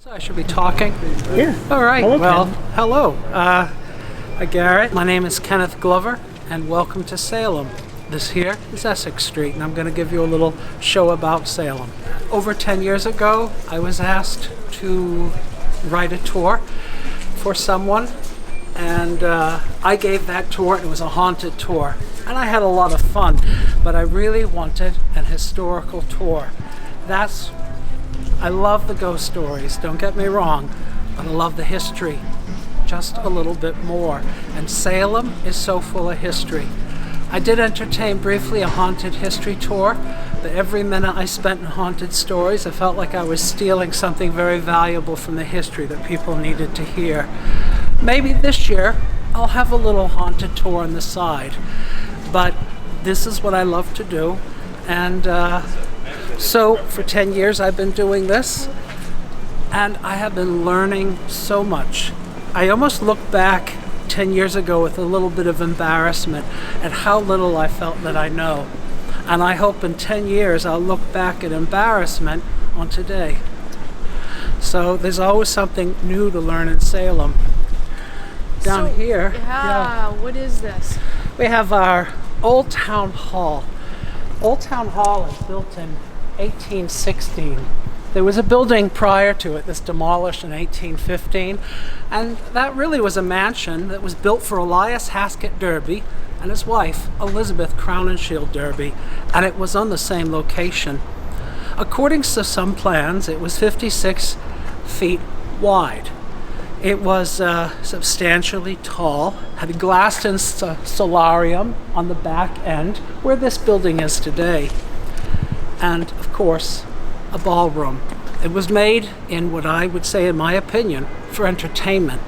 So I should be talking? Yeah. All right. Hello, Well, Ken. hello. Hi, Garrett. My name is Kenneth Glover, and welcome to Salem. This here is Essex Street, and I'm going to give you a little show about Salem. Over 10 years ago, I was asked to write a tour for someone, and I gave that tour, and it was a haunted tour. And I had a lot of fun, but I really wanted an historical tour. I love the ghost stories, don't get me wrong, but I love the history just a little bit more. And Salem is so full of history. I did entertain briefly a haunted history tour, but every minute I spent in haunted stories, I felt like I was stealing something very valuable from the history that people needed to hear. Maybe this year I'll have a little haunted tour on the side, but this is what I love to do. And so for 10 years I've been doing this, and I have been learning so much. I almost look back 10 years ago with a little bit of embarrassment at how little I felt that I know. And I hope in 10 years I'll look back at embarrassment on today. So there's always something new to learn in Salem. Down here, what is this? we have our Old Town Hall. Old Town Hall is built in 1816. There was a building prior to it that's demolished in 1815, and that really was a mansion that was built for Elias Haskett Derby and his wife, Elizabeth Crowninshield Derby, and it was on the same location. According to some plans, it was 56 feet wide. It was substantially tall, had a glassed-in solarium on the back end, where this building is today. And, of course, a ballroom. It was made in what I would say, in my opinion, for entertainment.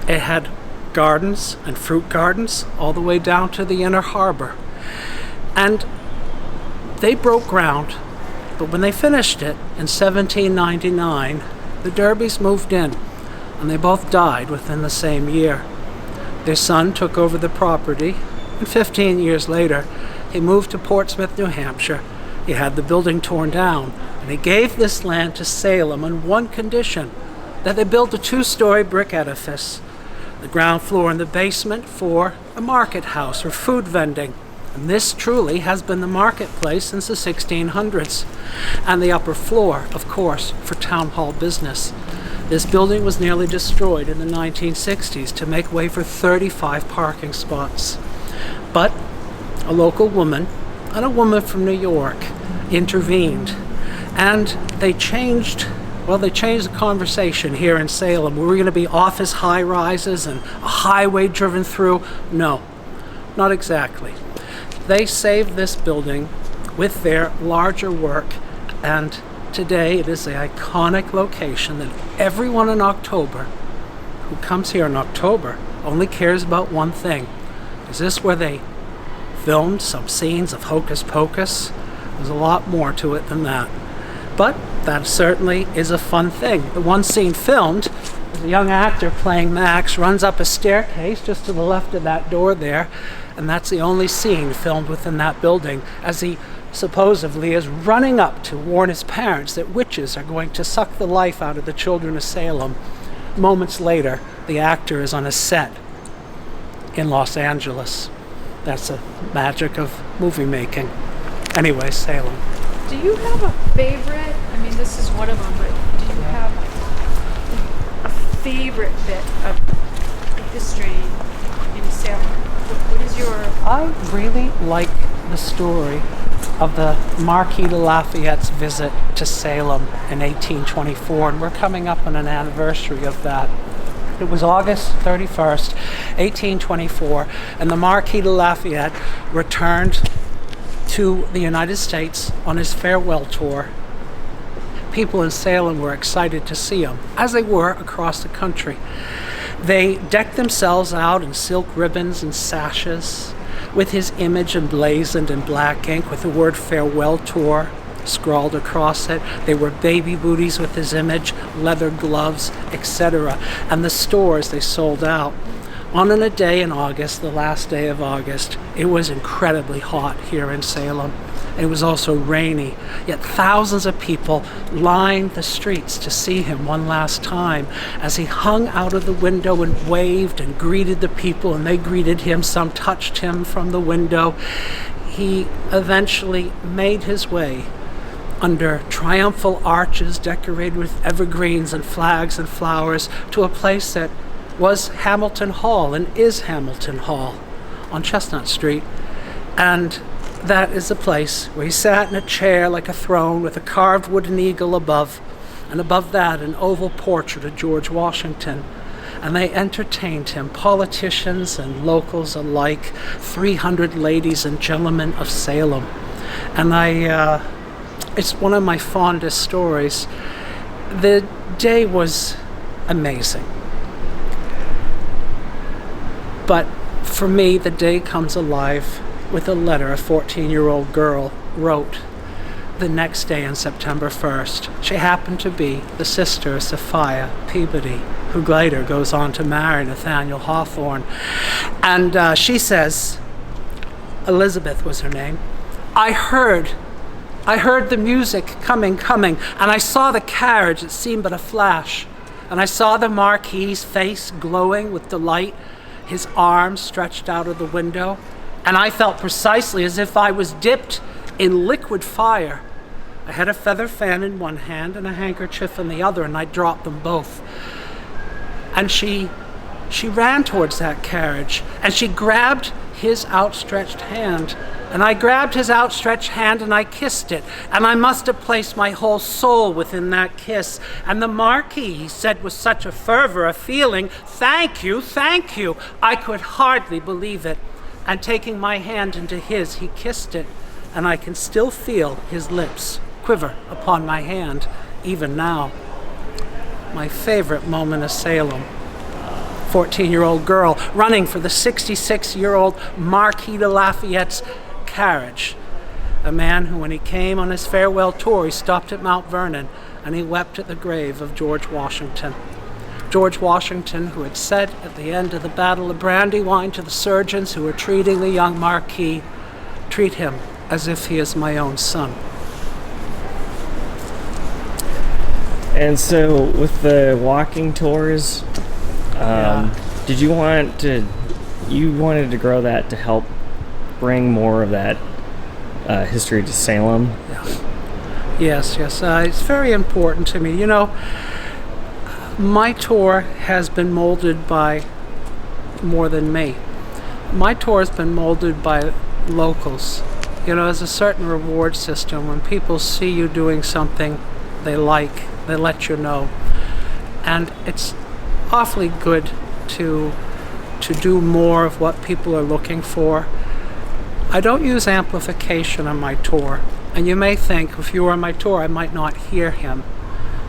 It had gardens and fruit gardens all the way down to the inner harbor. And they broke ground, but when they finished it in 1799, the Derbys moved in, and they both died within the same year. Their son took over the property, and 15 years later, he moved to Portsmouth, New Hampshire. He had the building torn down, and he gave this land to Salem on one condition, that they built a 2-story brick edifice, the ground floor and the basement for a market house or food vending. And this truly has been the marketplace since the 1600s. And the upper floor, of course, for town hall business. This building was nearly destroyed in the 1960s to make way for 35 parking spots. But a local woman and a woman from New York intervened, and they changed the conversation here in Salem. We were going to be office high-rises and a highway driven through. No, not exactly. They saved this building with their larger work, and today it is an iconic location that everyone in October who comes here in October only cares about one thing. Is this where they filmed some scenes of Hocus Pocus? There's a lot more to it than that. But that certainly is a fun thing. The one scene filmed, a young actor playing Max runs up a staircase just to the left of that door there, and that's the only scene filmed within that building, as he supposedly is running up to warn his parents that witches are going to suck the life out of the children of Salem. Moments later, the actor is on a set in Los Angeles. That's the magic of movie making. Anyway, Salem. Do you have a favorite? I mean, this is one of them, but do you have a favorite bit of history in Salem? What is your... I really like the story of the Marquis de Lafayette's visit to Salem in 1824, and we're coming up on an anniversary of that. It was August 31st, 1824, and the Marquis de Lafayette returned to the United States on his farewell tour. People in Salem were excited to see him, as they were across the country. They decked themselves out in silk ribbons and sashes, with his image emblazoned in black ink with the word farewell tour scrawled across it. They wore baby booties with his image, leather gloves, etc. And the stores, they sold out. On a day in August, the last day of August, it was incredibly hot here in Salem. It was also rainy, yet thousands of people lined the streets to see him one last time as he hung out of the window and waved and greeted the people, and they greeted him. Some touched him from the window. He eventually made his way under triumphal arches decorated with evergreens and flags and flowers to a place that was Hamilton Hall and is Hamilton Hall on Chestnut Street. And that is the place where he sat in a chair like a throne with a carved wooden eagle above, and above that an oval portrait of George Washington. And they entertained him, politicians and locals alike, 300 ladies and gentlemen of Salem. And it's one of my fondest stories. The day was amazing. But for me, the day comes alive with a letter a 14-year-old girl wrote the next day on September 1st. She happened to be the sister of Sophia Peabody, who later goes on to marry Nathaniel Hawthorne. And she says, Elizabeth was her name, I heard the music coming, and I saw the carriage, it seemed but a flash, and I saw the Marquis's face glowing with delight, his arms stretched out of the window, and I felt precisely as if I was dipped in liquid fire. I had a feather fan in one hand and a handkerchief in the other, and I dropped them both. And she ran towards that carriage, and she grabbed his outstretched hand, and I grabbed his outstretched hand and I kissed it, and I must have placed my whole soul within that kiss. And the Marquis, he said with such a fervor of feeling, thank you, thank you. I could hardly believe it. And taking my hand into his, he kissed it, and I can still feel his lips quiver upon my hand, even now. My favorite moment of Salem. 14-year-old girl running for the 66-year-old Marquis de Lafayette's carriage. A man who, when he came on his farewell tour, he stopped at Mount Vernon and he wept at the grave of George Washington. George Washington, who had said at the end of the Battle of Brandywine to the surgeons who were treating the young Marquis, treat him as if he is my own son. And so with the walking tours, did you want to, you wanted to grow that to help bring more of that history to Salem? Yeah. Yes. It's very important to me. You know, my tour has been molded by more than me. My tour has been molded by locals. You know, there's a certain reward system. When people see you doing something they like, they let you know. And it's awfully good to do more of what people are looking for. I don't use amplification on my tour. And you may think, if you were on my tour, I might not hear him.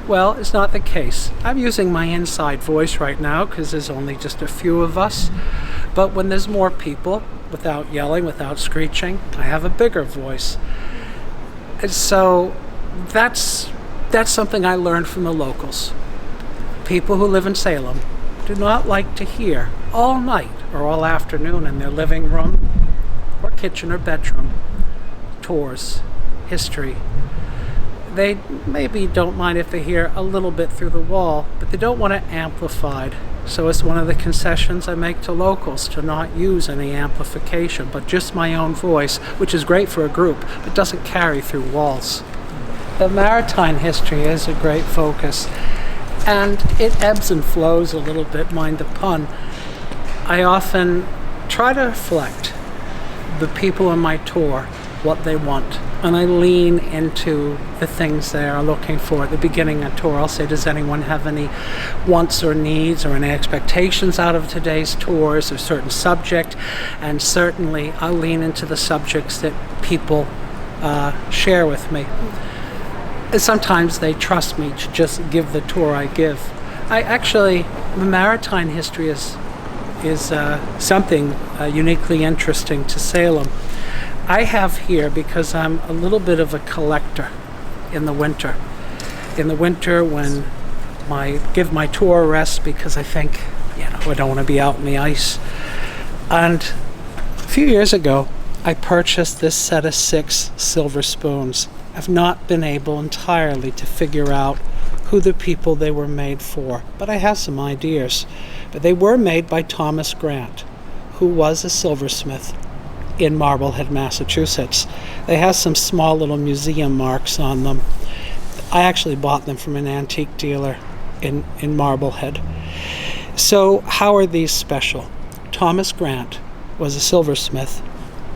Well, it's not the case. I'm using my inside voice right now because there's only just a few of us. But when there's more people, without yelling, without screeching, I have a bigger voice. And so that's something I learned from the locals. People who live in Salem do not like to hear all night or all afternoon in their living room or kitchen or bedroom tours, history. They maybe don't mind if they hear a little bit through the wall, but they don't want it amplified. So it's one of the concessions I make to locals to not use any amplification, but just my own voice, which is great for a group, but doesn't carry through walls. The maritime history is a great focus, and it ebbs and flows a little bit, mind the pun. I often try to reflect the people on my tour, what they want, and I lean into the things they are looking for. At the beginning of the tour, I'll say, does anyone have any wants or needs or any expectations out of today's tours, a certain subject? And certainly I'll lean into the subjects that people share with me. And sometimes they trust me to just give the tour I give. The maritime history is something uniquely interesting to Salem. I have here, because I'm a little bit of a collector in the winter. In the winter, when give my tour a rest, because I think I don't want to be out in the ice. And a few years ago, I purchased this set of 6 silver spoons. I've not been able entirely to figure out who the people they were made for, but I have some ideas. But they were made by Thomas Grant, who was a silversmith in Marblehead, Massachusetts. They have some small little museum marks on them. I actually bought them from an antique dealer in Marblehead. So how are these special? Thomas Grant was a silversmith,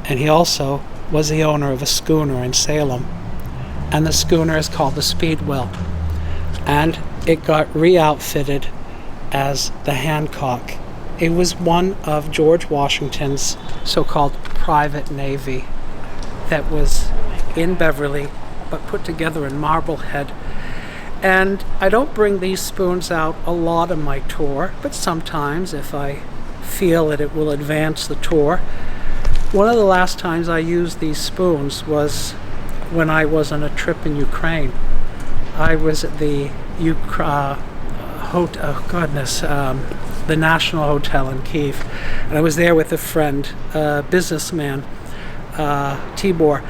and he also was the owner of a schooner in Salem. And the schooner is called the Speedwell. And it got re-outfitted as the Hancock. It was one of George Washington's so-called private navy that was in Beverly, but put together in Marblehead. And I don't bring these spoons out a lot on my tour, but sometimes if I feel that it will advance the tour. One of the last times I used these spoons was when I was on a trip in Ukraine. I was at the the National Hotel in Kyiv, and I was there with a friend, a businessman, Tibor,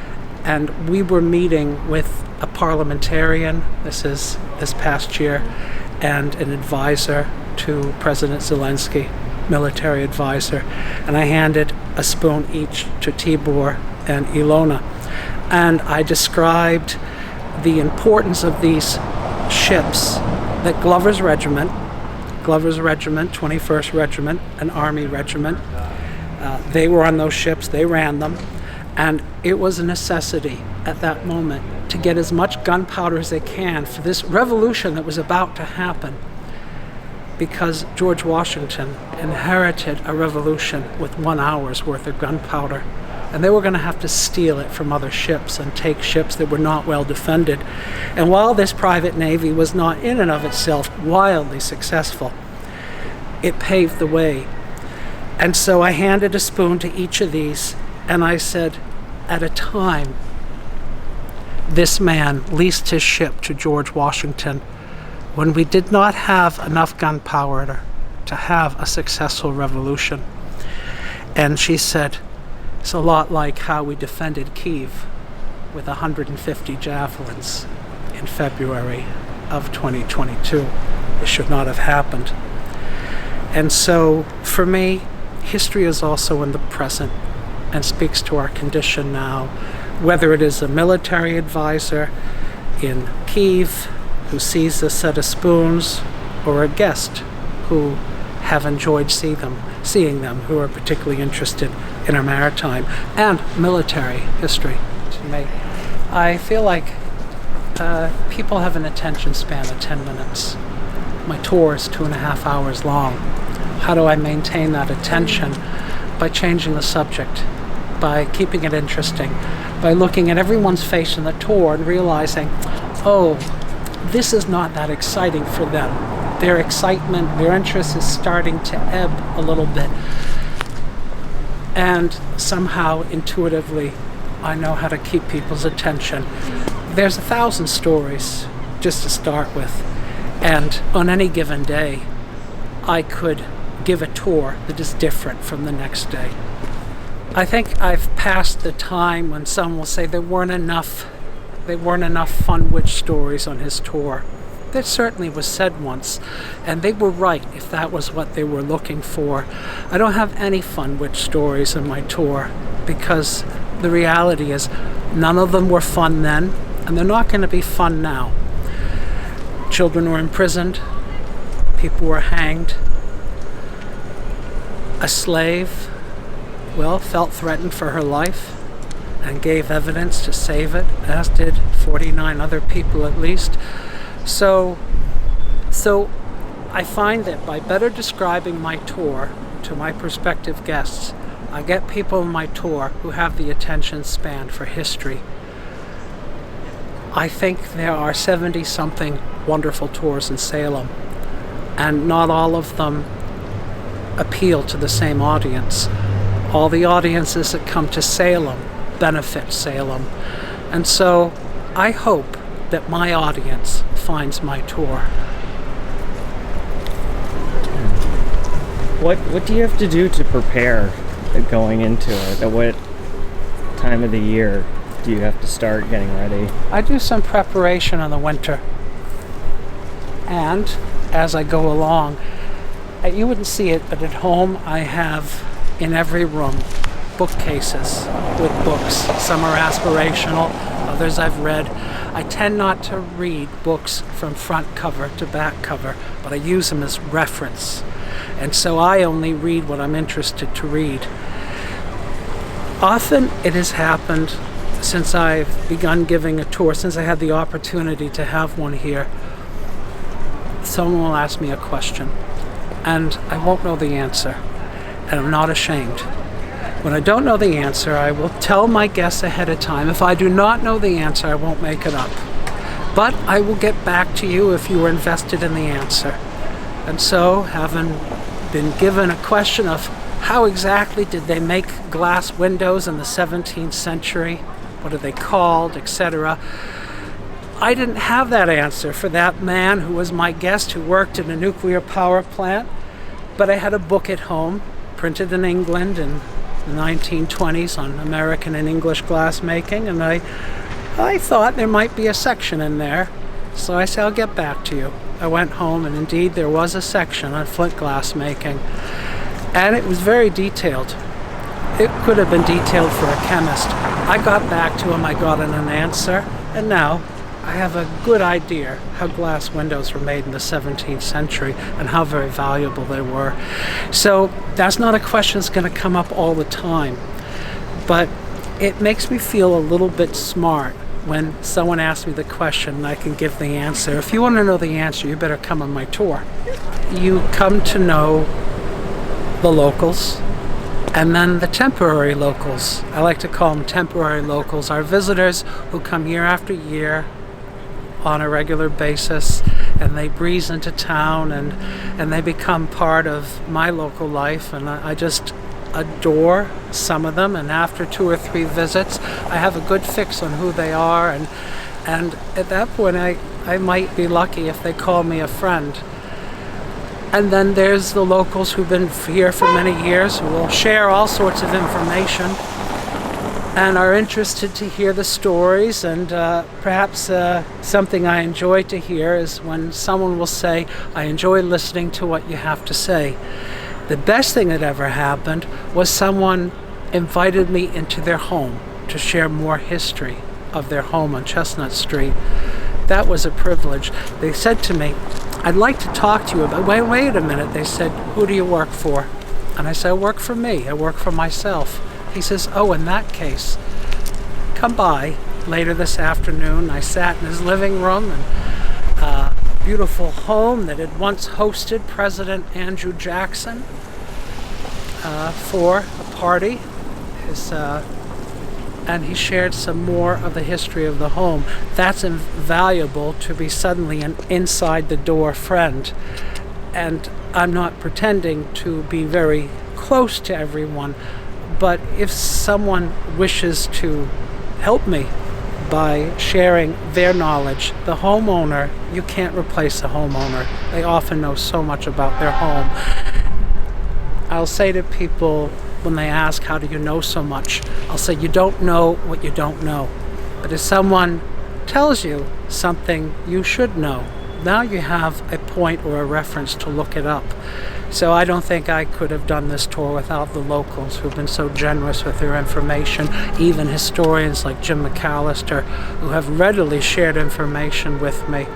and we were meeting with a parliamentarian, this past year, and an advisor to President Zelensky, military advisor, and I handed a spoon each to Tibor and Ilona, and I described the importance of these ships that Glover's Regiment, 21st Regiment, an Army regiment, they were on those ships, they ran them, and it was a necessity at that moment to get as much gunpowder as they can for this revolution that was about to happen, because George Washington inherited a revolution with 1 hour's worth of gunpowder, and they were going to have to steal it from other ships and take ships that were not well defended. And while this private navy was not in and of itself wildly successful, it paved the way. And so I handed a spoon to each of these, and I said, at a time, this man leased his ship to George Washington when we did not have enough gunpowder to have a successful revolution. And she said, it's a lot like how we defended Kyiv with 150 javelins in February of 2022. It should not have happened. And so, for me, history is also in the present and speaks to our condition now, whether it is a military advisor in Kyiv who sees a set of spoons, or a guest who have enjoyed seeing them, who are particularly interested in our maritime and military history. To me, I feel like people have an attention span of 10 minutes. My tour is 2.5 hours long. How do I maintain that attention? By changing the subject, by keeping it interesting, by looking at everyone's face in the tour and realizing, oh, this is not that exciting for them. Their excitement, their interest is starting to ebb a little bit. And somehow, intuitively, I know how to keep people's attention. There's 1,000 stories just to start with. And on any given day, I could give a tour that is different from the next day. I think I've passed the time when some will say there weren't enough fun witch stories on his tour. That certainly was said once, and they were right if that was what they were looking for. I don't have any fun witch stories on my tour, because the reality is none of them were fun then, and they're not going to be fun now. Children were imprisoned, people were hanged. A slave, felt threatened for her life and gave evidence to save it, as did 49 other people at least. So I find that by better describing my tour to my prospective guests, I get people on my tour who have the attention span for history. I think there are 70-something wonderful tours in Salem, and not all of them appeal to the same audience. All the audiences that come to Salem benefit Salem. And so I hope that my audience finds my tour. What do you have to do to prepare going into it? At what time of the year do you have to start getting ready? I do some preparation in the winter. And as I go along, you wouldn't see it, but at home I have in every room bookcases with books. Some are aspirational, others I've read. I tend not to read books from front cover to back cover, but I use them as reference. And so I only read what I'm interested to read. Often it has happened since I've begun giving a tour, since I had the opportunity to have one here, someone will ask me a question and I won't know the answer, and I'm not ashamed. When I don't know the answer, I will tell my guests ahead of time. If I do not know the answer, I won't make it up. But I will get back to you if you are invested in the answer. And so, having been given a question of how exactly did they make glass windows in the 17th century, what are they called, etc., I didn't have that answer for that man who was my guest who worked in a nuclear power plant, but I had a book at home, printed in England in the 1920s on American and English glass making, and I thought there might be a section in there, so I said, I'll get back to you. I went home, and indeed there was a section on flint glass making, and it was very detailed. It could have been detailed for a chemist. I got back to him, I got an answer, and now I have a good idea how glass windows were made in the 17th century and how very valuable they were. So that's not a question that's going to come up all the time, but it makes me feel a little bit smart when someone asks me the question and I can give the answer. If you want to know the answer, you better come on my tour. You come to know the locals and then the temporary locals. I like to call them temporary locals. Our visitors who come year after year on a regular basis, and they breeze into town and they become part of my local life, and I just adore some of them. And after 2 or 3 visits, I have a good fix on who they are, and at that point I might be lucky if they call me a friend. And then there's the locals who've been here for many years, who will share all sorts of information and are interested to hear the stories. And perhaps something I enjoy to hear is when someone will say, I enjoy listening to what you have to say. The best thing that ever happened was someone invited me into their home to share more history of their home on Chestnut Street. That was a privilege. They said to me, I'd like to talk to you about, wait a minute. They said, who do you work for? And I said, I work for me. I work for myself. He says, oh, in that case, come by later this afternoon. I sat in his living room, and a beautiful home that had once hosted President Andrew Jackson for a party. And he shared some more of the history of the home. That's invaluable to be suddenly an inside-the-door friend. And I'm not pretending to be very close to everyone, but if someone wishes to help me by sharing their knowledge, the homeowner, you can't replace the homeowner. They often know so much about their home. I'll say to people when they ask, how do you know so much? I'll say, you don't know what you don't know. But if someone tells you something you should know, now you have a point or a reference to look it up. So I don't think I could have done this tour without the locals who've been so generous with their information, even historians like Jim McAllister, who have readily shared information with me.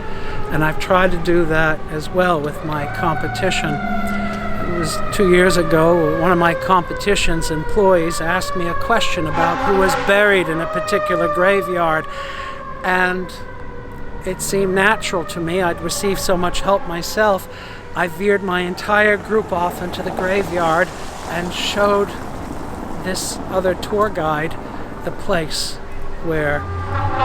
And I've tried to do that as well with my competition. It was 2 years ago, one of my competition's employees asked me a question about who was buried in a particular graveyard. And it seemed natural to me. I'd received so much help myself. I veered my entire group off into the graveyard and showed this other tour guide the place where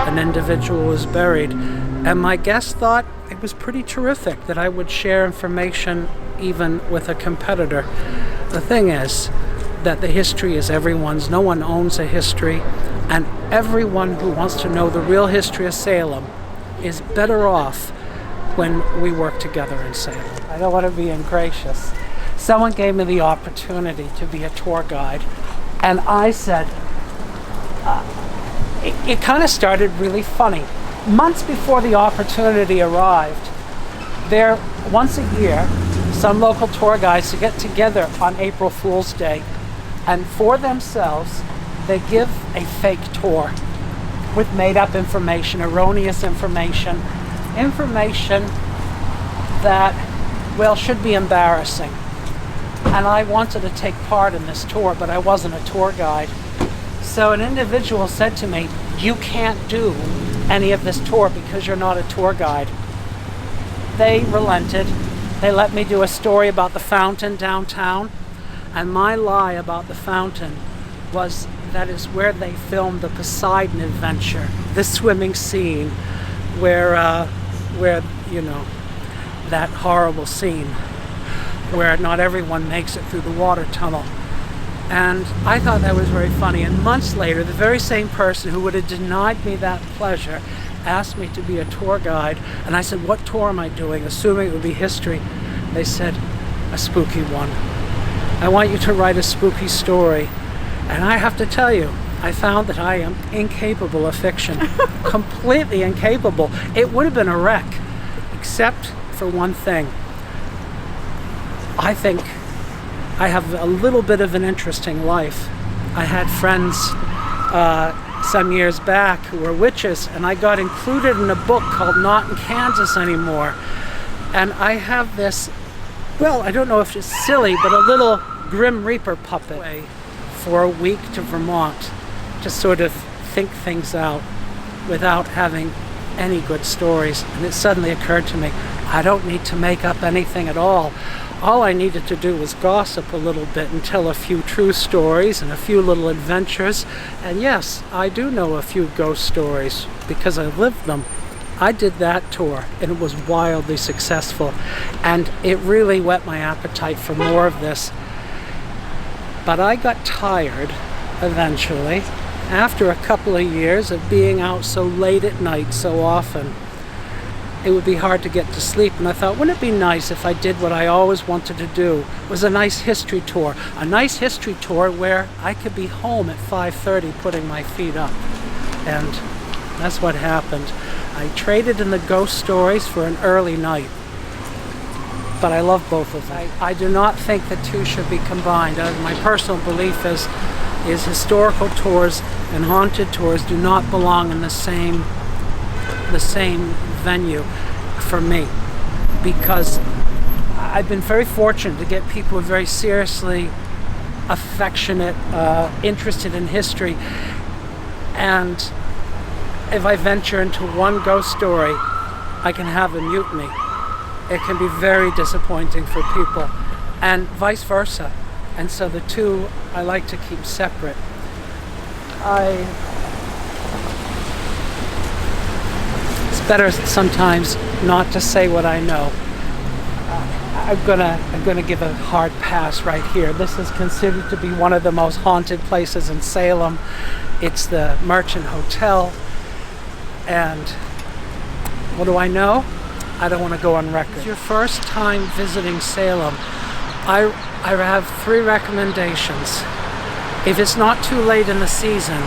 an individual was buried. And my guest thought it was pretty terrific that I would share information even with a competitor. The thing is that the history is everyone's. No one owns a history, and everyone who wants to know the real history of Salem is better off when we work together in Salem. I don't want to be ingracious. someone gave me the opportunity to be a tour guide, and I said, it kind of started really funny. Months before the opportunity arrived, there, once a year, some local tour guides get together on April Fool's Day, and for themselves, they give a fake tour with made-up information, erroneous information that, well, should be embarrassing. And I wanted to take part in this tour, but I wasn't a tour guide. So an individual said to me, "You can't do any of this tour because you're not a tour guide." They relented. They let me do a story about the fountain downtown, and my lie about the fountain was that is where they filmed the Poseidon Adventure, the swimming scene where you know, that horrible scene where not everyone makes it through the water tunnel. And I thought that was very funny. And months later, the very same person who would have denied me that pleasure asked me to be a tour guide. And I said, "What tour am I doing?" assuming it would be history. They said, "A spooky one. I want you to write a spooky story." And I have to tell you, I found that I am incapable of fiction. Completely incapable. It would have been a wreck, except for one thing. I think I have a little bit of an interesting life. I had friends some years back who were witches, and I got included in a book called Not in Kansas Anymore. And I have this, well, I don't know if it's silly, but a little Grim Reaper puppet for a week to Vermont to sort of think things out without having any good stories. And it suddenly occurred to me, I don't need to make up anything at all. All I needed to do was gossip a little bit and tell a few true stories and a few little adventures. And yes, I do know a few ghost stories because I lived them. I did that tour and it was wildly successful. And it really whet my appetite for more of this. But I got tired eventually after a couple of years of being out so late at night so often. It would be hard to get to sleep, and I thought, wouldn't it be nice if I did what I always wanted to do? It was a nice history tour. A nice history tour where I could be home at 5:30 putting my feet up. And that's what happened. I traded in the ghost stories for an early night. But I love both of them. I do not think the two should be combined. My personal belief is historical tours and haunted tours do not belong in the same venue for me, because I've been very fortunate to get people who are very seriously affectionate, interested in history, and if I venture into one ghost story, I can have a mutiny. It can be very disappointing for people, and vice versa. And so the two I like to keep separate. It's better sometimes not to say what I know. I'm gonna give a hard pass right here. This is considered to be one of the most haunted places in Salem. It's the Merchant Hotel, and what do I know? I don't want to go on record. If it's your first time visiting Salem, I have 3 recommendations. If it's not too late in the season,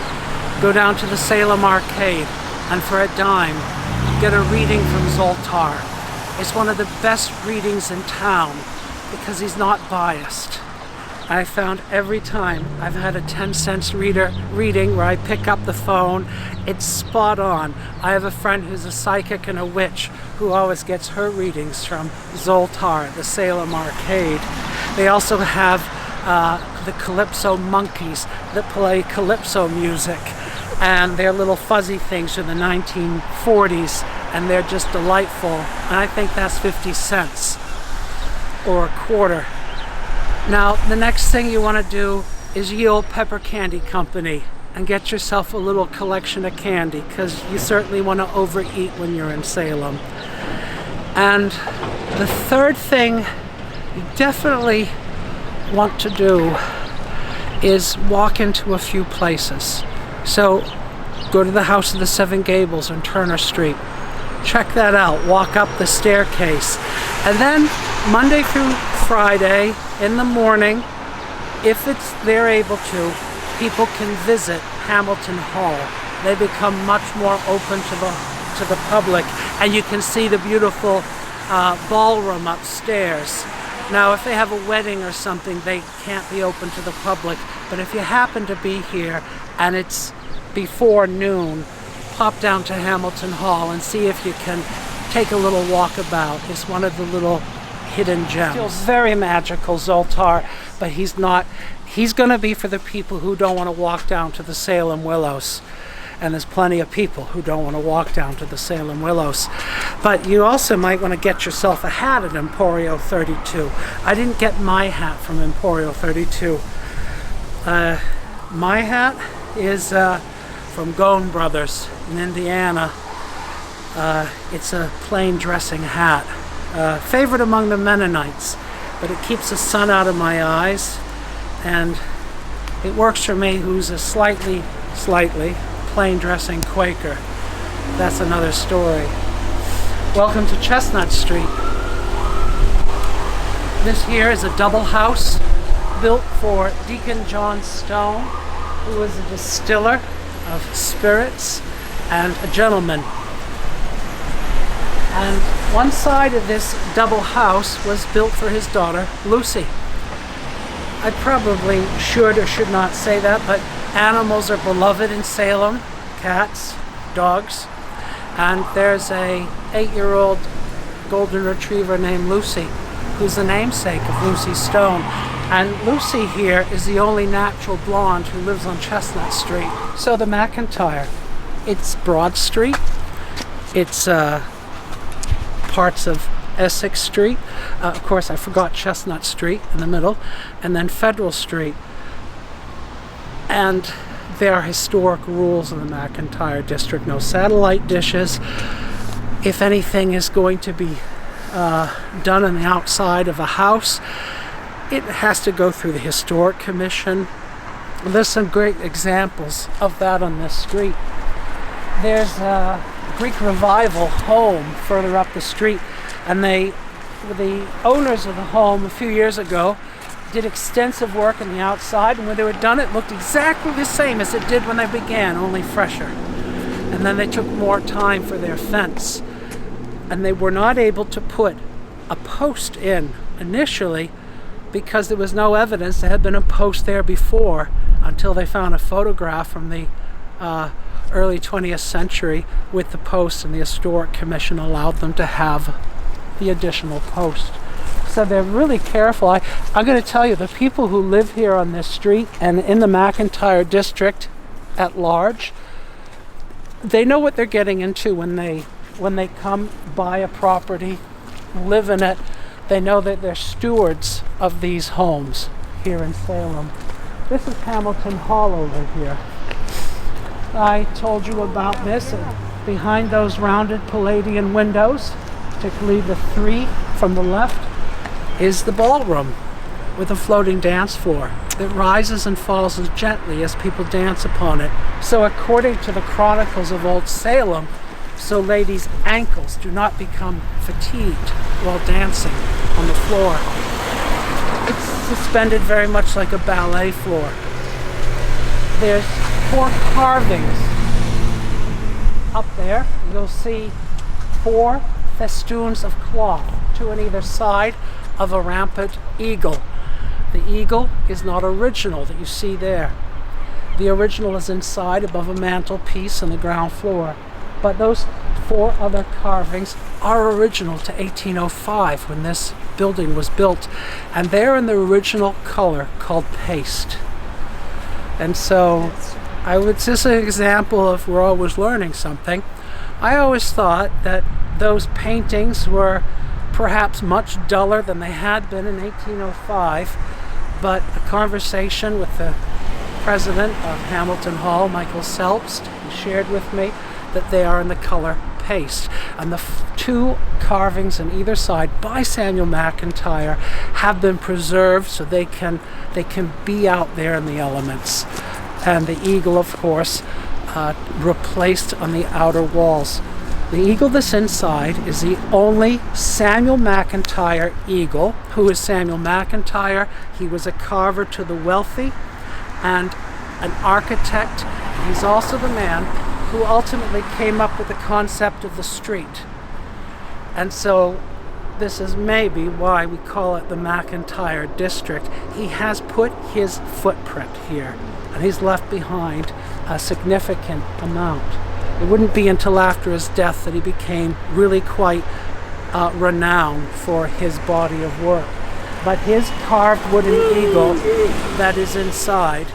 go down to the Salem Arcade, and for a dime, get a reading from Zoltar. It's one of the best readings in town because he's not biased. I found every time I've had a 10-cent reading where I pick up the phone, it's spot on. I have a friend who's a psychic and a witch who always gets her readings from Zoltar, the Salem Arcade. They also have the Calypso monkeys that play Calypso music. And they're little fuzzy things from the 1940s, and they're just delightful. And I think that's 50 cents or a quarter. Now, the next thing you want to do is Ye Olde Pepper Candy Company and get yourself a little collection of candy, because you certainly want to overeat when you're in Salem. And the third thing you definitely want to do is walk into a few places. So go to the House of the Seven Gables on Turner Street. Check that out. Walk up the staircase. And then Monday through Friday in the morning, if they're able to, people can visit Hamilton Hall. They become much more open to the public, and you can see the beautiful ballroom upstairs. Now, if they have a wedding or something, they can't be open to the public, but if you happen to be here and it's before noon, pop down to Hamilton Hall and see if you can take a little walkabout. It's one of the little hidden gems. Still very magical, Zoltar, but he's going to be for the people who don't want to walk down to the Salem Willows. And there's plenty of people who don't want to walk down to the Salem Willows. But you also might want to get yourself a hat at Emporio 32. I didn't get my hat from Emporio 32. My hat is from Goen Brothers in Indiana. It's a plain dressing hat. Favorite among the Mennonites, but it keeps the sun out of my eyes, and it works for me, who's a slightly plain dressing Quaker. That's another story. Welcome to Chestnut Street. This here is a double house built for Deacon John Stone, who was a distiller of spirits and a gentleman. And one side of this double house was built for his daughter, Lucy. I probably should or should not say that, but animals are beloved in Salem. Cats, dogs. And there's a 8-year-old golden retriever named Lucy, who's the namesake of Lucy Stone. And Lucy here is the only natural blonde who lives on Chestnut Street. So the McIntyre, it's Broad Street. It's parts of Essex Street. Of course, I forgot Chestnut Street in the middle, and then Federal Street. And there are historic rules in the McIntyre district. No satellite dishes. If anything is going to be done on the outside of a house, it has to go through the Historic Commission. There's some great examples of that on this street. There's a Greek Revival home further up the street, and the owners of the home a few years ago did extensive work on the outside, and when they were done, it looked exactly the same as it did when they began, only fresher. And then they took more time for their fence, and they were not able to put a post in initially because there was no evidence there had been a post there before, until they found a photograph from the early 20th century with the post, and the Historic Commission allowed them to have the additional post. So they're really careful. I'm going to tell you, the people who live here on this street and in the McIntyre district at large, they know what they're getting into when they come buy a property, live in it. They know that they're stewards of these homes here in Salem. This is Hamilton Hall over here. I told you about this. Behind those rounded Palladian windows, particularly the 3 from the left, is the ballroom with a floating dance floor that rises and falls as gently as people dance upon it. So according to the Chronicles of Old Salem, so ladies' ankles do not become fatigued while dancing on the floor. It's suspended very much like a ballet floor. There's 4 carvings up there. You'll see 4 festoons of cloth, 2 on either side of a rampant eagle. The eagle is not original that you see there. The original is inside above a mantelpiece on the ground floor. But those 4 other carvings are original to 1805 when this building was built. And they're in the original color called paste. And so it's just an example of we're always learning something. I always thought that those paintings were perhaps much duller than they had been in 1805, but a conversation with the president of Hamilton Hall, Michael Selbst, he shared with me that they are in the color paste. And the 2 carvings on either side by Samuel McIntyre have been preserved so they can be out there in the elements. And the eagle, of course, replaced on the outer walls. The eagle that's inside is the only Samuel McIntyre eagle. Who is Samuel McIntyre? He was a carver to the wealthy and an architect. He's also the man who ultimately came up with the concept of the street. And so this is maybe why we call it the McIntyre District. He has put his footprint here, and he's left behind a significant amount. It wouldn't be until after his death that he became really quite renowned for his body of work. But his carved wooden eagle that is inside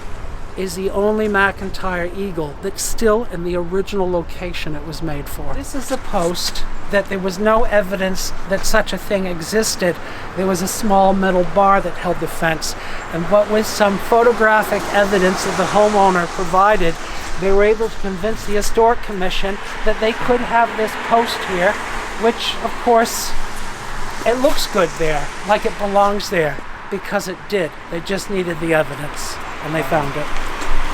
is the only McIntyre eagle that's still in the original location it was made for. This is a post that there was no evidence that such a thing existed. There was a small metal bar that held the fence, and what with some photographic evidence that the homeowner provided, they were able to convince the Historic Commission that they could have this post here, which of course it looks good there, like it belongs there, because it did. They just needed the evidence, and they found it.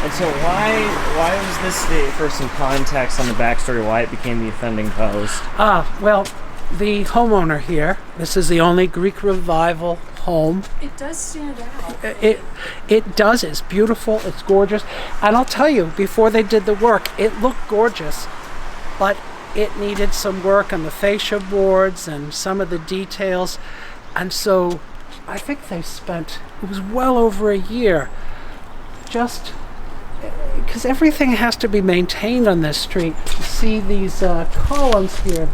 And so why was this for some context on the backstory, why it became the offending post? Well, the homeowner here, this is the only Greek Revival home. It does stand out. It does. It's beautiful. It's gorgeous. And I'll tell you, before they did the work, it looked gorgeous, but it needed some work on the fascia boards and some of the details. And so I think they spent, it was well over a year, just because everything has to be maintained on this street. You see these columns here,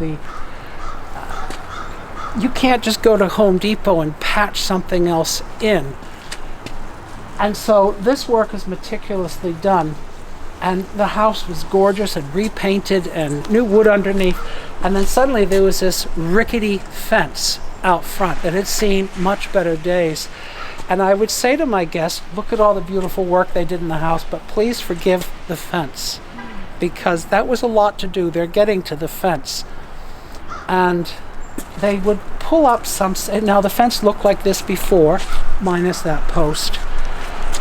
you can't just go to Home Depot and patch something else in. And so this work is meticulously done, and the house was gorgeous and repainted and new wood underneath. And then suddenly there was this rickety fence out front that had seen much better days. And I would say to my guests, look at all the beautiful work they did in the house, but please forgive the fence, because that was a lot to do. They're getting to the fence. And they would pull up some, now the fence looked like this before, minus that post.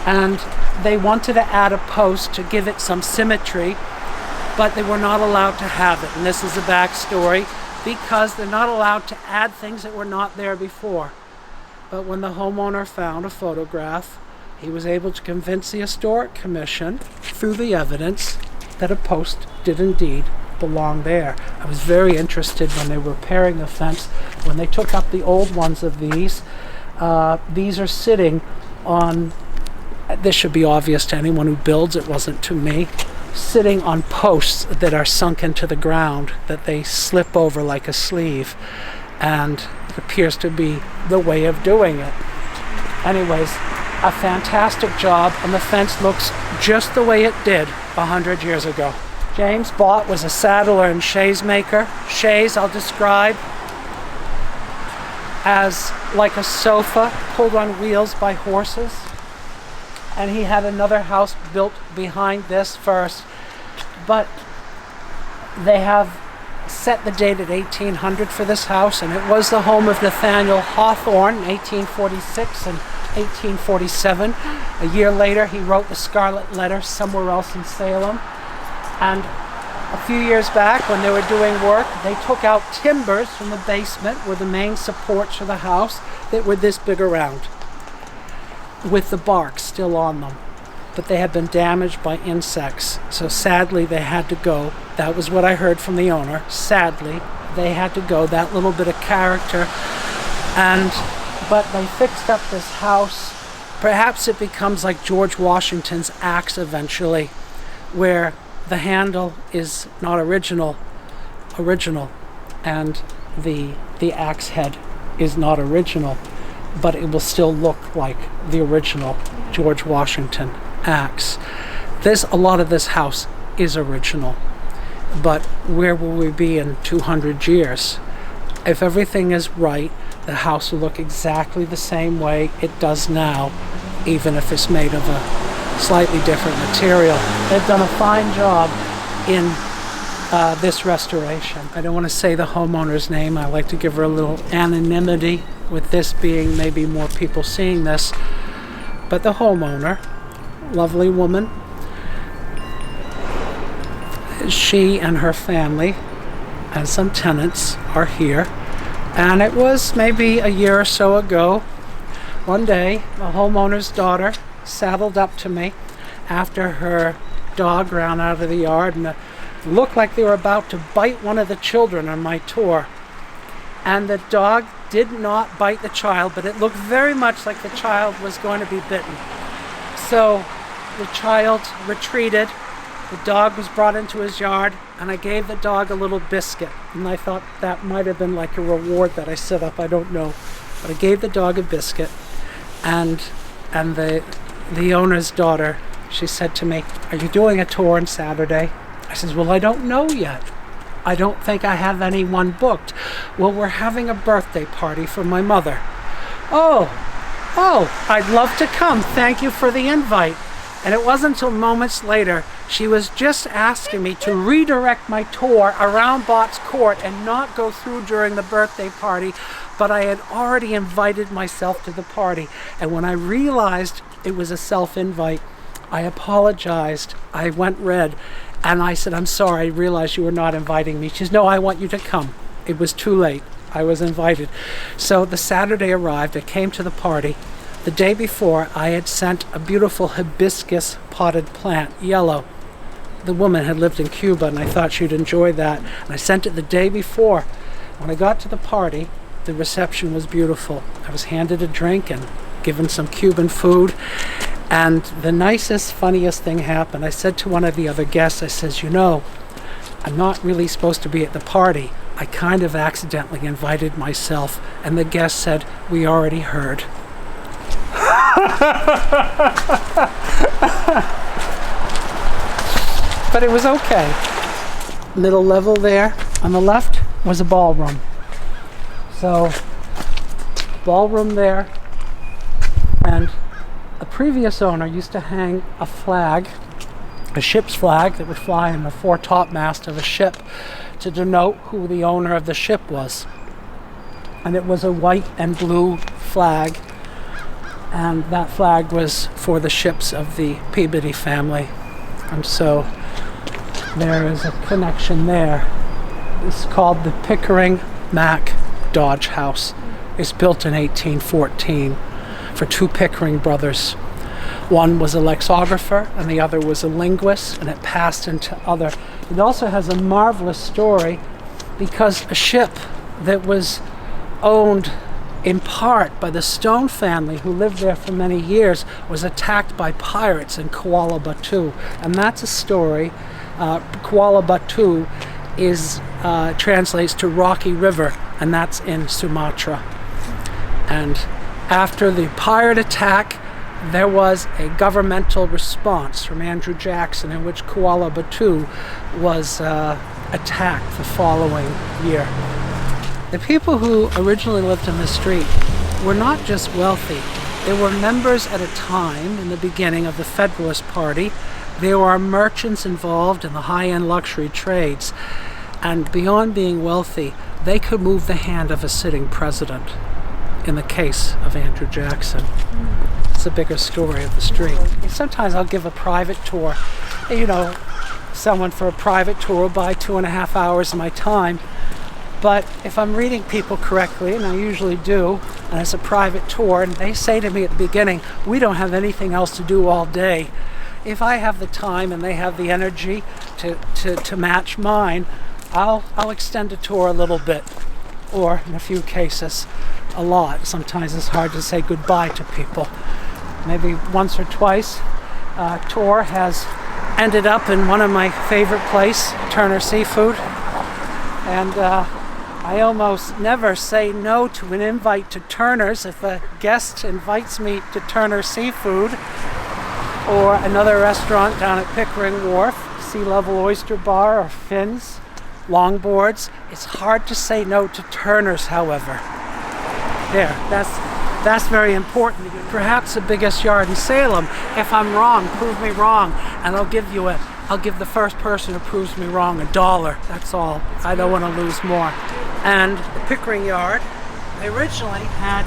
And they wanted to add a post to give it some symmetry, but they were not allowed to have it. And this is the backstory, because they're not allowed to add things that were not there before. But when the homeowner found a photograph, he was able to convince the Historic Commission through the evidence that a post did indeed belong there. I was very interested when they were repairing the fence, when they took up the old ones of these. These are sitting on, this should be obvious to anyone who builds, it wasn't to me, sitting on posts that are sunk into the ground, that they slip over like a sleeve. And it appears to be the way of doing it. Anyways, a fantastic job, and the fence looks just the way it did 100 years ago. James Bott was a saddler and chaise maker. Chaise I'll describe as like a sofa pulled on wheels by horses. And he had another house built behind this first, but they have set the date at 1800 for this house, and it was the home of Nathaniel Hawthorne in 1846 and 1847. A year later, he wrote the Scarlet Letter somewhere else in Salem. And a few years back, when they were doing work, they took out timbers from the basement where the main supports for the house that were this big around, with the bark still on them. But they had been damaged by insects, so sadly they had to go. That was what I heard from the owner. Sadly, they had to go, that little bit of character. But they fixed up this house. Perhaps it becomes like George Washington's axe eventually, where the handle is not original, and the axe head is not original, but it will still look like the original George Washington axe. A lot of this house is original, but where will we be in 200 years? If everything is right, the house will look exactly the same way it does now, even if it's made of a slightly different material. They've done a fine job in this restoration. I don't want to say the homeowner's name. I like to give her a little anonymity, with this being maybe more people seeing this. But the homeowner, lovely woman, she and her family and some tenants are here. And it was maybe a year or so ago. One day, the homeowner's daughter saddled up to me after her dog ran out of the yard, and it looked like they were about to bite one of the children on my tour. And the dog did not bite the child, but it looked very much like the child was going to be bitten. So the child retreated, the dog was brought into his yard, and I gave the dog a little biscuit. And I thought that might have been like a reward that I set up, I don't know. But I gave the dog a biscuit, and the owner's daughter, she said to me, "Are you doing a tour on Saturday?" I says, "Well, I don't know yet. I don't think I have anyone booked." "Well, we're having a birthday party for my mother." Oh, I'd love to come. Thank you for the invite." And it wasn't until moments later, she was just asking me to redirect my tour around Bott's Court and not go through during the birthday party, but I had already invited myself to the party. And when I realized it was a self-invite, I apologized. I went red, and I said, "I'm sorry, I realized you were not inviting me." She says, "No, I want you to come." It was too late. I was invited. So the Saturday arrived. I came to the party. The day before, I had sent a beautiful hibiscus potted plant, yellow. The woman had lived in Cuba, and I thought she'd enjoy that. And I sent it the day before. When I got to the party, the reception was beautiful. I was handed a drink and given some Cuban food. And the nicest, funniest thing happened. I said to one of the other guests, I says, "You know, I'm not really supposed to be at the party. I kind of accidentally invited myself." And the guest said, "We already heard." But it was okay. Middle level there on the left was a ballroom. So, ballroom there, and a previous owner used to hang a flag, a ship's flag that would fly in the foretopmast of a ship to denote who the owner of the ship was. And it was a white and blue flag, and that flag was for the ships of the Peabody family. And so there is a connection there. It's called the Pickering Mack Dodge House. It's built in 1814 for two Pickering brothers. One was a lexicographer and the other was a linguist, and it passed into other. It also has a marvelous story because a ship that was owned in part by the Stone family, who lived there for many years, was attacked by pirates in Kuala Batu. And that's a story. Kuala Batu translates to Rocky River, and that's in Sumatra. And after the pirate attack, there was a governmental response from Andrew Jackson in which Kuala Batu was attacked the following year. The people who originally lived in the street were not just wealthy. They were members at a time in the beginning of the Federalist Party. There were merchants involved in the high-end luxury trades. And beyond being wealthy, they could move the hand of a sitting president in the case of Andrew Jackson. It's a bigger story of the street. Sometimes I'll give a private tour. You know, someone for a private tour will buy 2.5 hours of my time. But if I'm reading people correctly, and I usually do, and it's a private tour, and they say to me at the beginning, "We don't have anything else to do all day." If I have the time and they have the energy to match mine, I'll extend a tour a little bit, or in a few cases, a lot. Sometimes it's hard to say goodbye to people. Maybe once or twice, a tour has ended up in one of my favorite places, Turner Seafood, and I almost never say no to an invite to Turner's. If a guest invites me to Turner Seafood or another restaurant down at Pickering Wharf, Sea Level Oyster Bar or Finn's, Longboards, it's hard to say no to Turner's, however. There, that's very important. Perhaps the biggest yard in Salem. If I'm wrong, prove me wrong, and I'll give the first person who proves me wrong $1. That's all. I don't want to lose more. And the Pickering yard, they originally had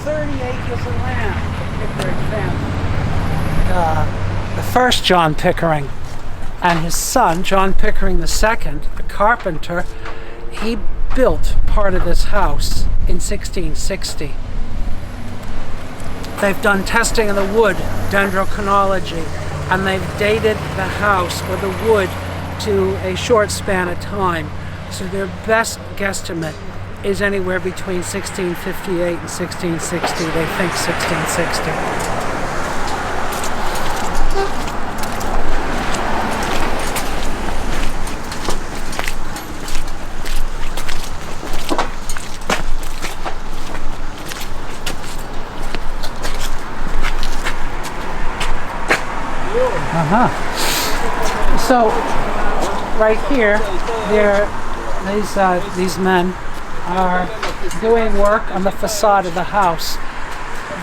30 acres of land, the Pickering family. The first John Pickering and his son, John Pickering II, a carpenter, he built part of this house in 1660. They've done testing of the wood, dendrochronology, and they've dated the house or the wood to a short span of time. So their best guesstimate is anywhere between 1658 and 1660. They think 1660. So, right here, these men are doing work on the facade of the house.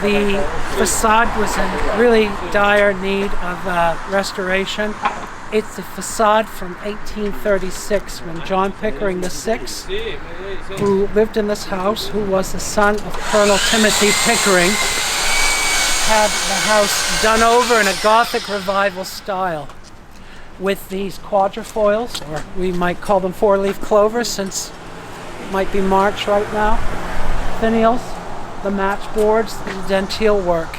The facade was in really dire need of restoration. It's the facade from 1836 when John Pickering VI, who lived in this house, who was the son of Colonel Timothy Pickering, had the house done over in a Gothic revival style with these quadrifoils, or we might call them four-leaf clovers since it might be March right now, finials, the matchboards, the dentile work,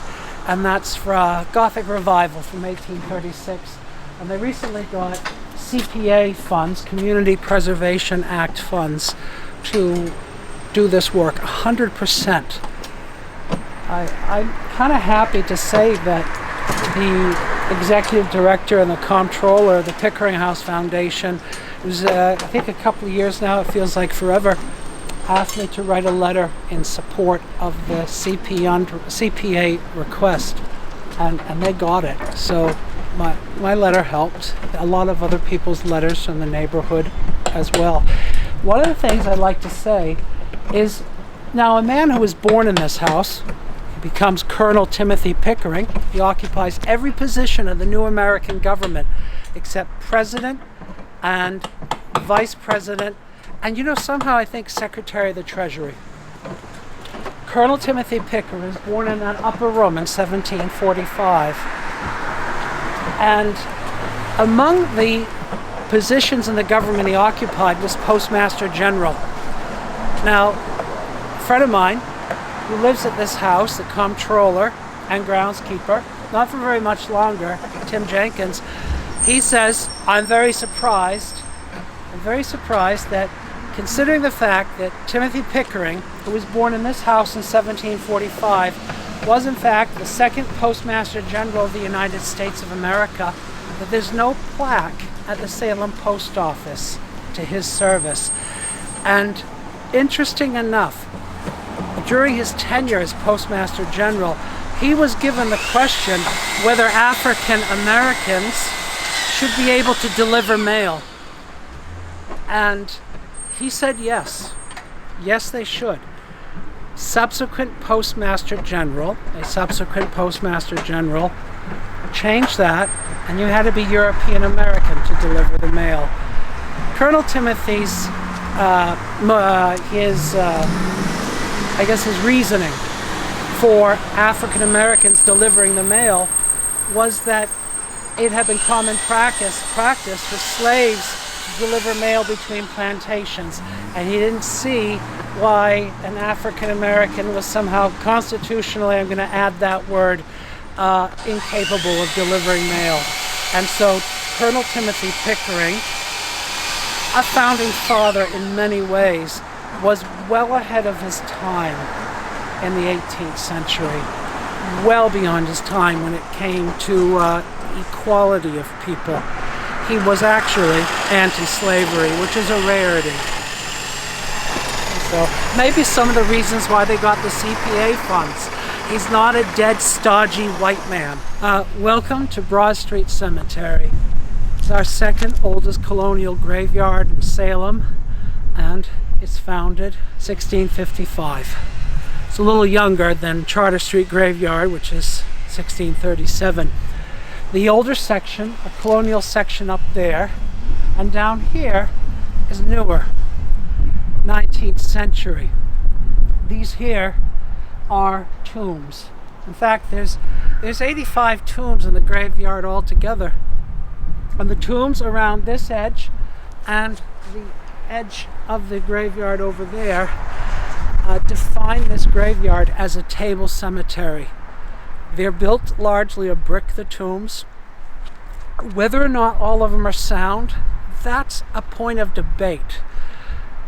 and that's for Gothic revival from 1836. And they recently got CPA funds, Community Preservation Act funds, to do this work 100%. I'm kind of happy to say that the executive director and the comptroller of the Pickering House Foundation, who's I think a couple of years now, it feels like forever, asked me to write a letter in support of the CPA request, and they got it. So my letter helped. A lot of other people's letters from the neighborhood as well. One of the things I'd like to say is, now a man who was born in this house, becomes Colonel Timothy Pickering. He occupies every position of the new American government except president and vice president, and somehow I think Secretary of the Treasury. Colonel Timothy Pickering was born in that upper room in 1745. And among the positions in the government he occupied was Postmaster General. Now, a friend of mine who lives at this house, the comptroller and groundskeeper, not for very much longer, Tim Jenkins, he says, I'm very surprised that, considering the fact that Timothy Pickering, who was born in this house in 1745, was in fact the second Postmaster General of the United States of America, that there's no plaque at the Salem Post Office to his service. And interesting enough, during his tenure as Postmaster General, he was given the question whether African Americans should be able to deliver mail. And he said yes. Yes, they should. A subsequent Postmaster General changed that, and you had to be European American to deliver the mail. Colonel Timothy's, his reasoning for African Americans delivering the mail was that it had been common practice for slaves to deliver mail between plantations, and he didn't see why an African American was somehow constitutionally, I'm going to add that word, incapable of delivering mail. And so Colonel Timothy Pickering, a founding father in many ways, was well ahead of his time in the 18th century, well beyond his time when it came to equality of people. He was actually anti-slavery, which is a rarity. So maybe some of the reasons why they got the CPA funds. He's not a dead, stodgy white man. Welcome to Broad Street Cemetery. It's our second oldest colonial graveyard in Salem, and it's founded 1655. It's a little younger than Charter Street Graveyard, which is 1637. The older section, a colonial section up there, and down here is newer, 19th century. These here are tombs. In fact, there's 85 tombs in the graveyard altogether. And the tombs around this edge and the edge of the graveyard over there define this graveyard as a table cemetery. They're built largely of brick, the tombs. Whether or not all of them are sound, that's a point of debate.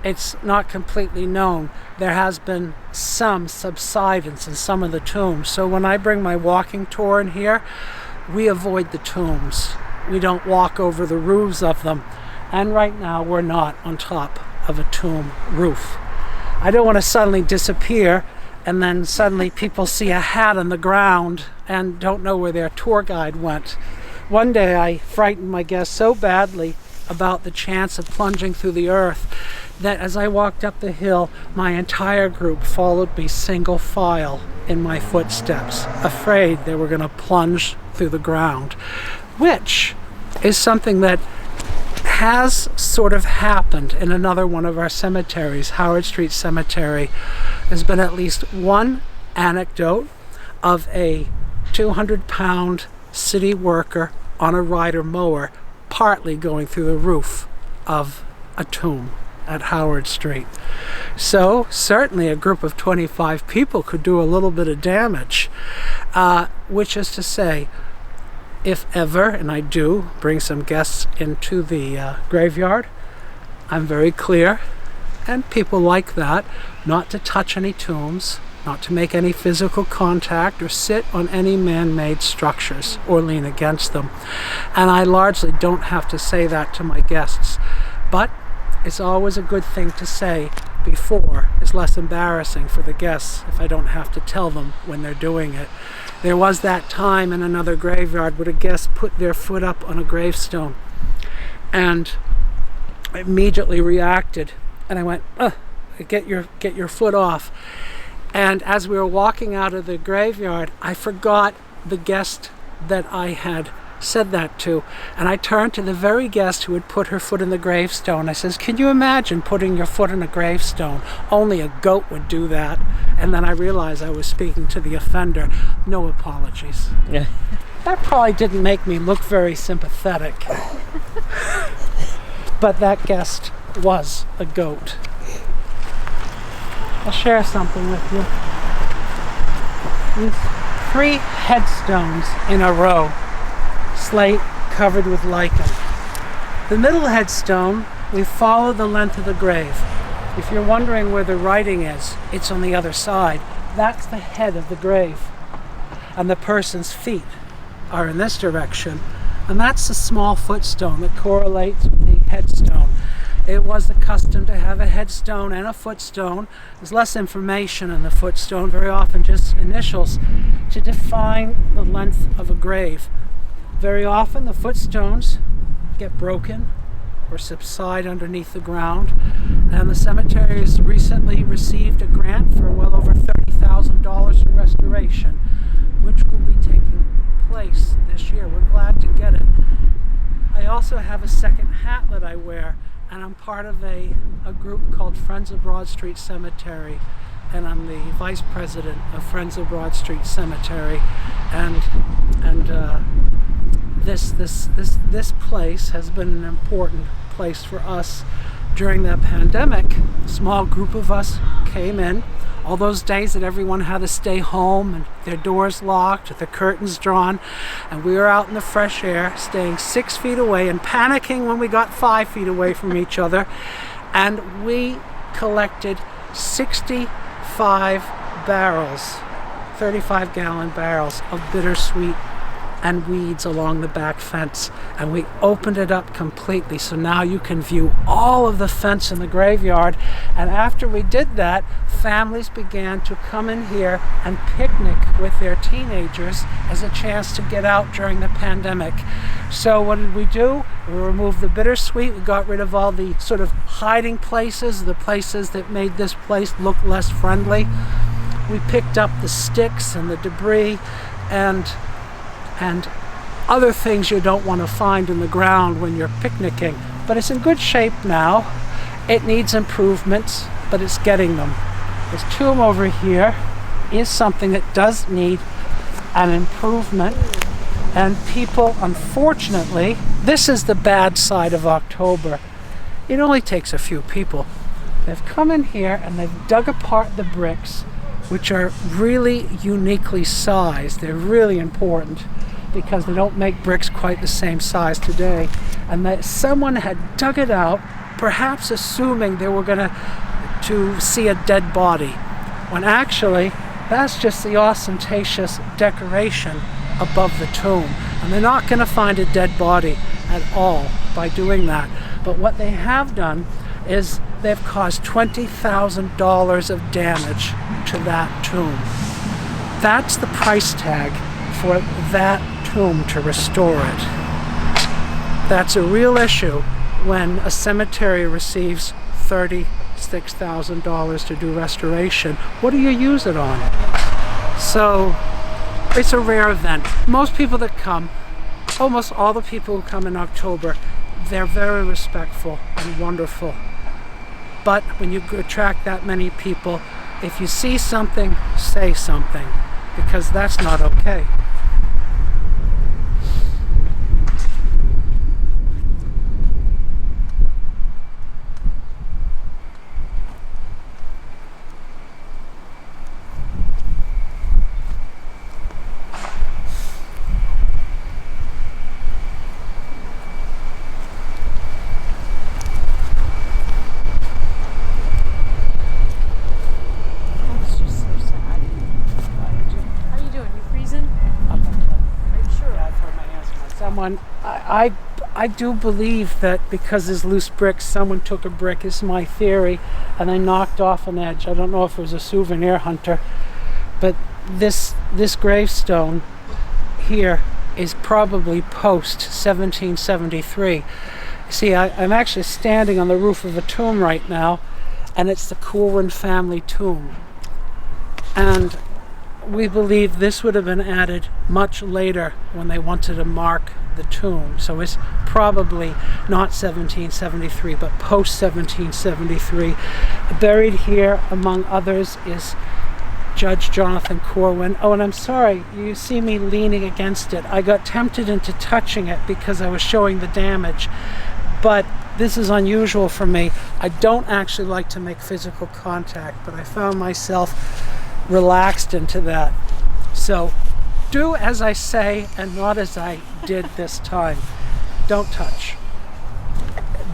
It's not completely known. There has been some subsidence in some of the tombs. So when I bring my walking tour in here, we avoid the tombs. We don't walk over the roofs of them. And right now we're not on top of a tomb roof. I don't want to suddenly disappear and then suddenly people see a hat on the ground and don't know where their tour guide went. One day I frightened my guests so badly about the chance of plunging through the earth that as I walked up the hill, my entire group followed me single file in my footsteps, afraid they were going to plunge through the ground, which is something that has sort of happened in another one of our cemeteries, Howard Street Cemetery. There's been at least one anecdote of a 200-pound city worker on a rider mower partly going through the roof of a tomb at Howard Street. So certainly a group of 25 people could do a little bit of damage, which is to say, if ever, and I do, bring some guests into the graveyard, I'm very clear, and people like that, not to touch any tombs, not to make any physical contact or sit on any man-made structures or lean against them. And I largely don't have to say that to my guests, but it's always a good thing to say before. It's less embarrassing for the guests if I don't have to tell them when they're doing it. There was that time in another graveyard where a guest put their foot up on a gravestone and immediately reacted, and I went, get your foot off. And as we were walking out of the graveyard, I forgot the guest that I had said that to, and I turned to the very guest who had put her foot in the gravestone. I says, can you imagine putting your foot in a gravestone? Only a goat would do that. And then I realized I was speaking to the offender. No apologies. Yeah. That probably didn't make me look very sympathetic. But that guest was a goat. I'll share something with you. These 3 headstones in a row, slate covered with lichen. The middle headstone, we follow the length of the grave. If you're wondering where the writing is, it's on the other side. That's the head of the grave. And the person's feet are in this direction. And that's the small footstone that correlates with the headstone. It was the custom to have a headstone and a footstone. There's less information in the footstone, very often just initials, to define the length of a grave. Very often the footstones get broken or subside underneath the ground, and the cemetery has recently received a grant for well over $30,000 for restoration, which will be taking place this year. We're glad to get it. I also have a second hat that I wear, and I'm part of a group called Friends of Broad Street Cemetery, and I'm the vice president of Friends of Broad Street Cemetery, and this place has been an important place for us during the pandemic. A small group of us came in, all those days that everyone had to stay home and their doors locked with the curtains drawn, and we were out in the fresh air, staying 6 feet away and panicking when we got 5 feet away from each other, and we collected 65 barrels, 35-gallon barrels of bittersweet and weeds along the back fence, and we opened it up completely so now you can view all of the fence in the graveyard. And after we did that, families began to come in here and picnic with their teenagers as a chance to get out during the pandemic. So what did we do? We removed the bittersweet. We got rid of all the sort of hiding places, the places that made this place look less friendly. We picked up the sticks and the debris and other things you don't want to find in the ground when you're picnicking. But it's in good shape now. It needs improvements, but it's getting them. This tomb over here is something that does need an improvement. And people, unfortunately, this is the bad side of October. It only takes a few people. They've come in here and they've dug apart the bricks, which are really uniquely sized. They're really important because they don't make bricks quite the same size today. And that someone had dug it out, perhaps assuming they were going to see a dead body, when actually that's just the ostentatious decoration above the tomb. And they're not going to find a dead body at all by doing that. But what they have done is they've caused $20,000 of damage to that tomb. That's the price tag for that tomb to restore it. That's a real issue when a cemetery receives $36,000 to do restoration. What do you use it on? So it's a rare event. Most people that come, almost all the people who come in October, they're very respectful and wonderful. But when you attract that many people, if you see something, say something, because that's not okay. I do believe that because there's loose bricks, someone took a brick, is my theory, and they knocked off an edge. I don't know if it was a souvenir hunter, but this gravestone here is probably post 1773. See, I'm actually standing on the roof of a tomb right now, and it's the Corwin family tomb. And we believe this would have been added much later when they wanted to mark the tomb. So it's probably not 1773, but post 1773. Buried here, among others, is Judge Jonathan Corwin. Oh, and I'm sorry, you see me leaning against it. I got tempted into touching it because I was showing the damage, but this is unusual for me. I don't actually like to make physical contact, but I found myself relaxed into that. So do as I say and not as I did this time. Don't touch.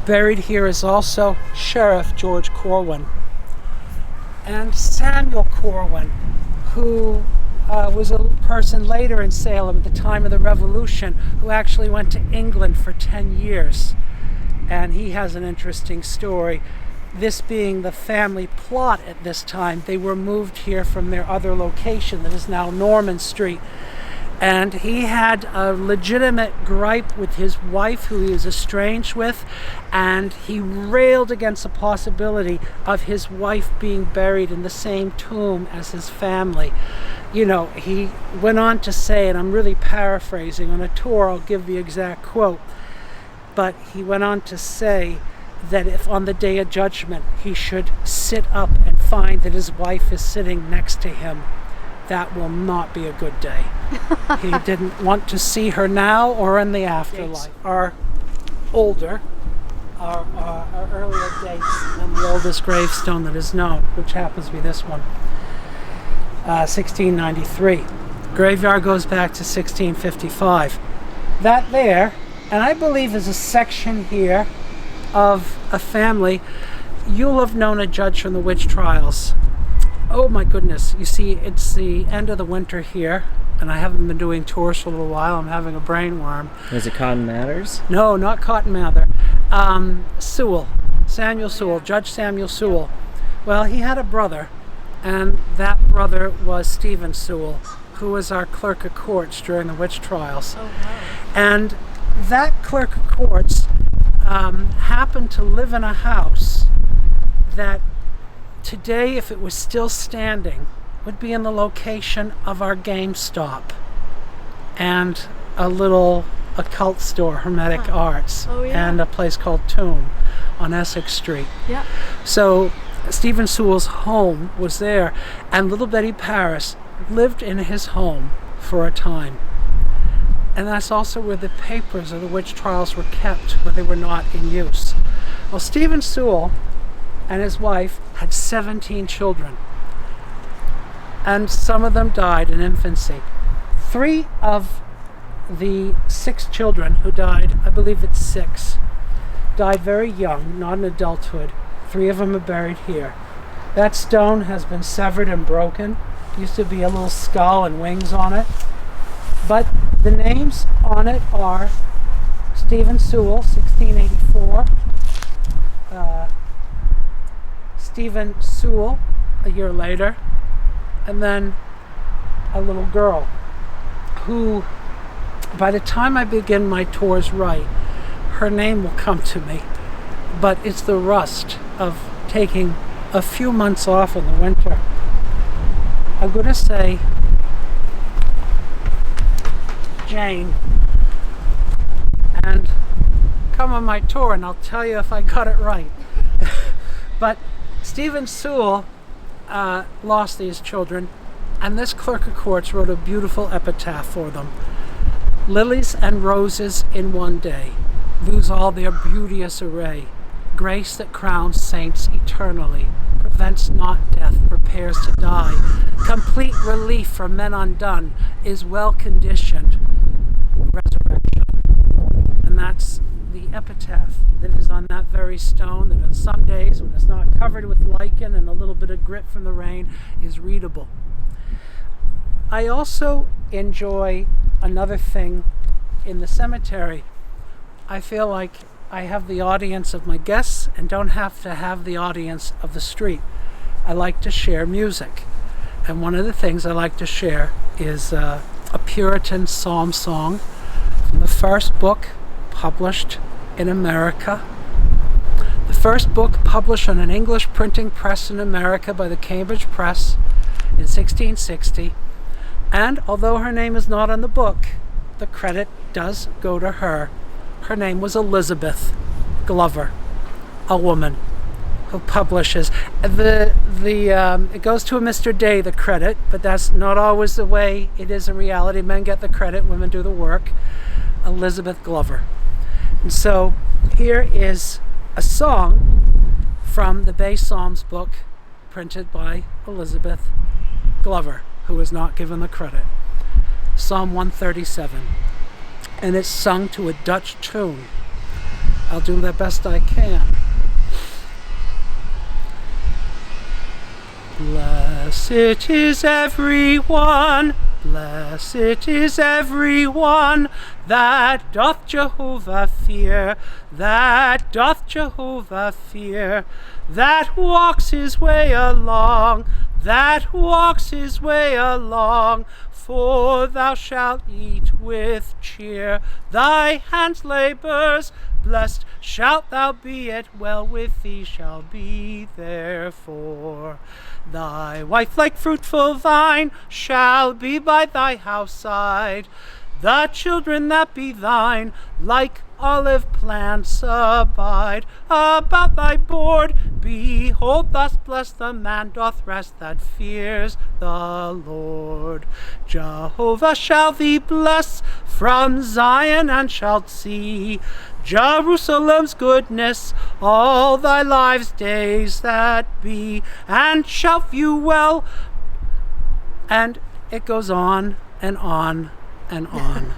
Buried here is also Sheriff George Corwin and Samuel Corwin, who was a person later in Salem at the time of the Revolution, who actually went to England for 10 years. And he has an interesting story. This being the family plot at this time, they were moved here from their other location that is now Norman Street. And he had a legitimate gripe with his wife, who he was estranged with, and he railed against the possibility of his wife being buried in the same tomb as his family. You know, he went on to say, and I'm really paraphrasing, on a tour I'll give the exact quote, but he went on to say that if on the day of judgment he should sit up and find that his wife is sitting next to him, that will not be a good day. He didn't want to see her now or in the afterlife. Our older, our earlier dates than the oldest gravestone that is known, which happens to be this one, 1693. Graveyard goes back to 1655. That there, and I believe there's a section here of a family. You'll have known a judge from the witch trials. Oh my goodness, you see, it's the end of the winter here, and I haven't been doing tours for a little while. I'm having a brain worm. Is it Cotton Matters? No, not Cotton Mather. Sewell, Samuel Sewell, Judge Samuel Sewell. Well, he had a brother, and that brother was Stephen Sewell, who was our clerk of courts during the witch trials. Oh, wow. And that clerk of courts happened to live in a house that today, if it was still standing, would be in the location of our GameStop and a little occult store, Hermetic Arts, and a place called Tomb on Essex Street. Yeah. So Stephen Sewell's home was there, and little Betty Paris lived in his home for a time. And that's also where the papers of the witch trials were kept, where they were not in use. Well, Stephen Sewell and his wife had 17 children, and some of them died in infancy. 3 of the 6 children who died, I believe it's 6, died very young, not in adulthood. 3 of them are buried here. That stone has been severed and broken. Used to be a little skull and wings on it. But the names on it are Stephen Sewell, 1684. Stephen Sewell, a year later. And then a little girl who, by the time I begin my tours right, her name will come to me. But it's the rust of taking a few months off in the winter. I'm going to say Jane, and come on my tour and I'll tell you if I got it right. But Stephen Sewell lost these children, and this clerk of courts wrote a beautiful epitaph for them. Lilies and roses in one day lose all their beauteous array. Grace that crowns saints eternally, prevents not death, prepares to die. Complete relief for men undone is well-conditioned resurrection. And that's the epitaph that is on that very stone that on some days, when it's not covered with lichen and a little bit of grit from the rain, is readable. I also enjoy another thing in the cemetery. I feel like I have the audience of my guests and don't have to have the audience of the street. I like to share music. And one of the things I like to share is a Puritan psalm song from the first book published in America. The first book published on an English printing press in America by the Cambridge Press in 1660. And although her name is not on the book, the credit does go to her. Her name was Elizabeth Glover, a woman who publishes. It goes to a Mr. Day, the credit, but that's not always the way it is in reality. Men get the credit, women do the work. Elizabeth Glover. And so here is a song from the Bay Psalms book printed by Elizabeth Glover, who was not given the credit. Psalm 137. And it's sung to a Dutch tune. I'll do the best I can. Blessed is everyone, blessed is everyone that doth Jehovah fear, that doth Jehovah fear, that walks his way along, that walks his way along. For thou shalt eat with cheer, thy hands' labours, blessed shalt thou be, it well with thee shall be therefore. Thy wife like fruitful vine shall be by thy house side, the children that be thine like olive plants abide about thy board. Behold, thus blessed the man doth rest that fears the Lord. Jehovah shall thee bless from Zion, and shalt see Jerusalem's goodness all thy life's days that be, and shalt view well. And it goes on and on and on.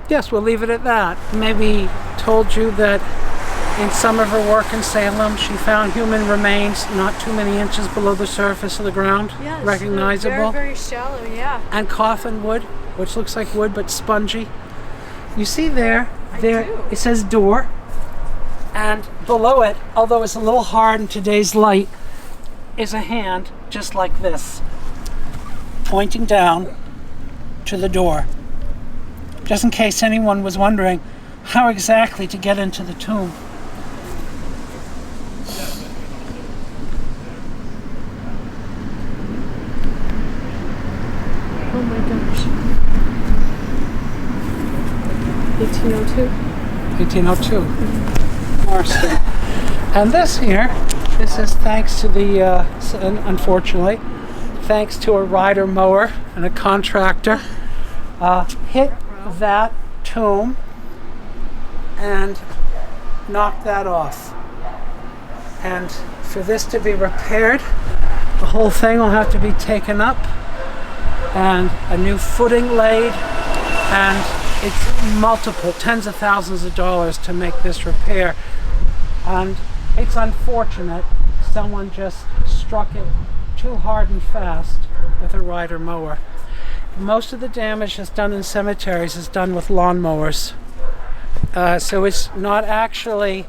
Yes, we'll leave it at that. Maybe told you that in some of her work in Salem, she found human remains not too many inches below the surface of the ground, yes, recognizable. Very, very shallow, yeah. And coffin wood, which looks like wood but spongy. You see there, it says door, and below it, although it's a little hard in today's light, is a hand just like this, pointing down to the door. Just in case anyone was wondering how exactly to get into the tomb. Oh my gosh. 1802. 1802. Marston. And this is thanks to the, unfortunately, thanks to a rider mower and a contractor, hit that tomb and knock that off. And for this to be repaired, the whole thing will have to be taken up and a new footing laid, and it's multiple tens of thousands of dollars to make this repair. And it's unfortunate someone just struck it too hard and fast with a rider mower. Most of the damage that's done in cemeteries is done with lawnmowers. So it's not actually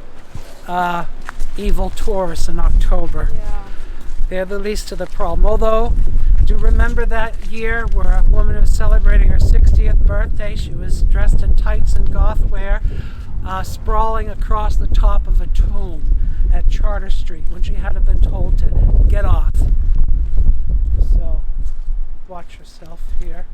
evil tourists in October. Yeah. They're the least of the problem. Although, do you remember that year where a woman was celebrating her 60th birthday? She was dressed in tights and goth wear, sprawling across the top of a tomb at Charter Street when she had been told to get off. So, watch yourself here.